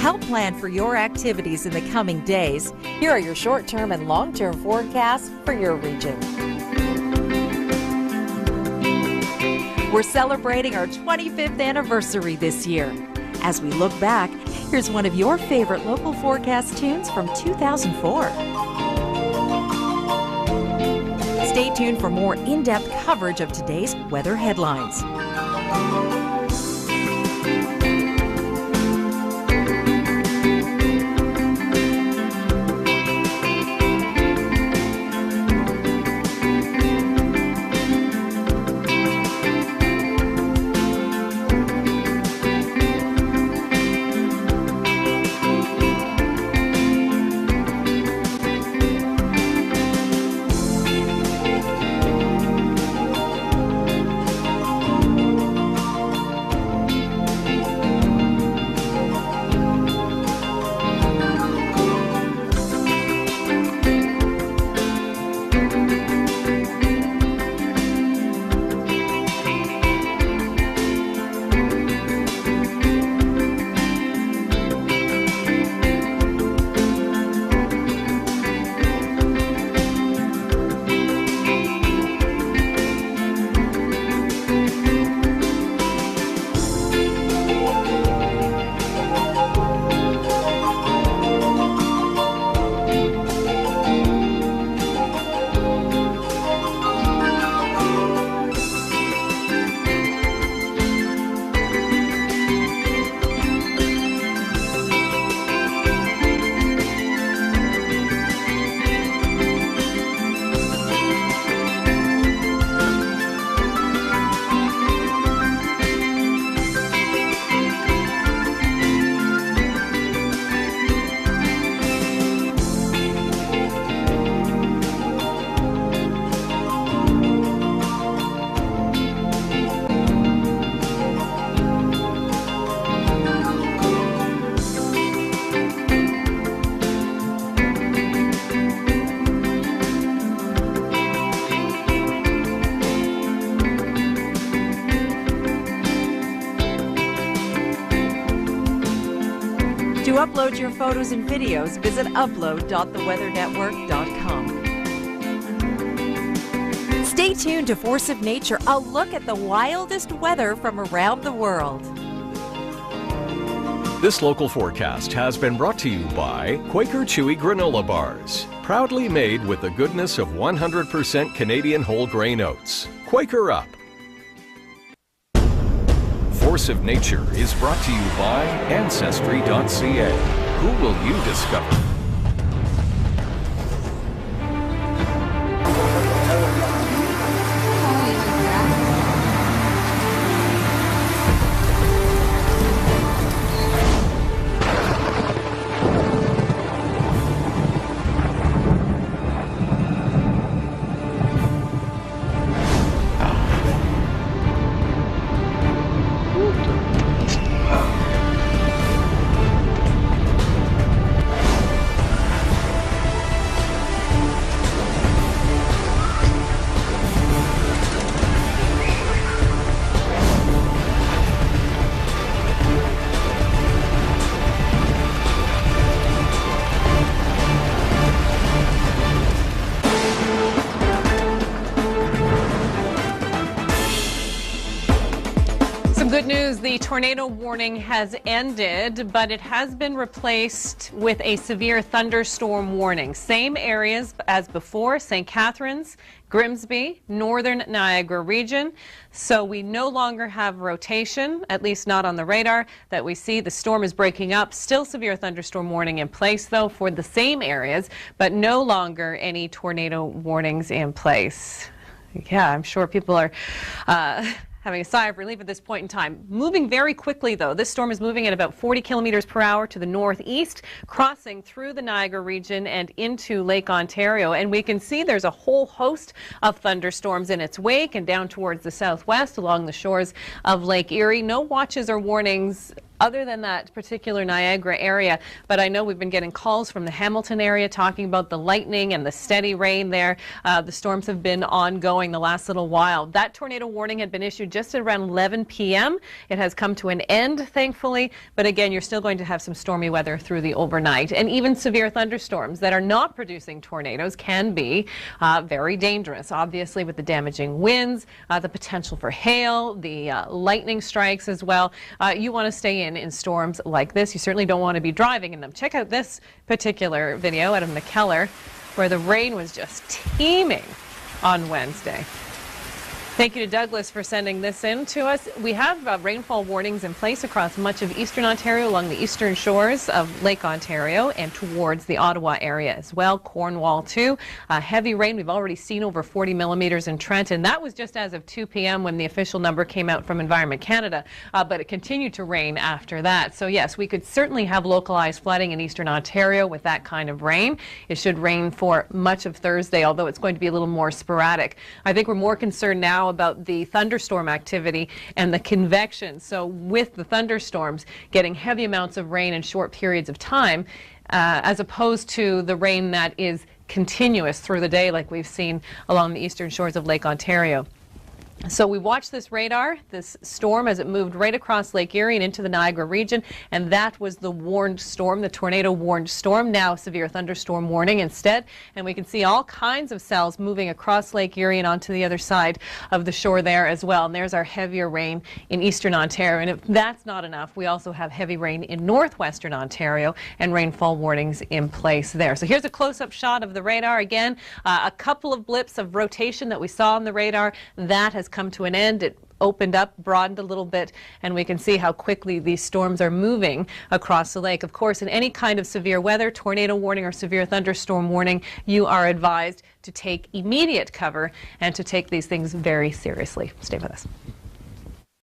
help plan for your activities in the coming days, here are your short-term and long-term forecasts for your region. We're celebrating our 25th anniversary this year. As we look back, here's one of your favorite local forecast tunes from 2004. Stay tuned for more in-depth coverage of today's weather headlines. To upload your photos and videos, visit upload.theweathernetwork.com. Stay tuned to Force of Nature, a look at the wildest weather from around the world. This local forecast has been brought to you by Quaker Chewy Granola Bars, proudly made with the goodness of 100% Canadian whole grain oats. Quaker Up. Force of Nature is brought to you by Ancestry.ca. Who will you discover? Good news, the tornado warning has ended, but it has been replaced with a severe thunderstorm warning. Same areas as before, St. Catharines, Grimsby, northern Niagara region. So we no longer have rotation, at least not on the radar that we see. The storm is breaking up. Still severe thunderstorm warning in place, though, for the same areas, but no longer any tornado warnings in place. Yeah, I'm sure people are having a sigh of relief at this point in time. Moving very quickly, though. This storm is moving at about 40 kilometers per hour to the northeast, crossing through the Niagara region and into Lake Ontario. And we can see there's a whole host of thunderstorms in its wake and down towards the southwest along the shores of Lake Erie. No watches or warnings other than that particular Niagara area. But I know we've been getting calls from the Hamilton area talking about the lightning and the steady rain there. The storms have been ongoing the last little while. That tornado warning had been issued just at around 11 p.m. It has come to an end, thankfully. But again, you're still going to have some stormy weather through the overnight. And even severe thunderstorms that are not producing tornadoes can be very dangerous, obviously, with the damaging winds, the potential for hail, the lightning strikes as well. You want to stay in storms like this. You certainly don't want to be driving in them. Check out this particular video out of McKellar where the rain was just teeming on Wednesday. Thank you to Douglas for sending this in to us. We have rainfall warnings in place across much of eastern Ontario, along the eastern shores of Lake Ontario and towards the Ottawa area as well. Cornwall too. Heavy rain. We've already seen over 40 millimeters in Trent, and that was just as of 2 p.m. when the official number came out from Environment Canada, but it continued to rain after that. So yes, we could certainly have localized flooding in eastern Ontario with that kind of rain. It should rain for much of Thursday, although it's going to be a little more sporadic. I think we're more concerned now about the thunderstorm activity and the convection. So with the thunderstorms getting heavy amounts of rain in short periods of time, as opposed to the rain that is continuous through the day like we've seen along the eastern shores of Lake Ontario. So we watched this radar, this storm, as it moved right across Lake Erie and into the Niagara region, and that was the warned storm, the tornado warned storm, now severe thunderstorm warning instead. And we can see all kinds of cells moving across Lake Erie and onto the other side of the shore there as well. And there's our heavier rain in eastern Ontario. And if that's not enough, we also have heavy rain in northwestern Ontario and rainfall warnings in place there. So here's a close-up shot of the radar. Again, a couple of blips of rotation that we saw on the radar. That has come to an end. It opened up, broadened a little bit, and we can see how quickly these storms are moving across the lake. Of course, in any kind of severe weather, tornado warning or severe thunderstorm warning, you are advised to take immediate cover and to take these things very seriously. Stay with us.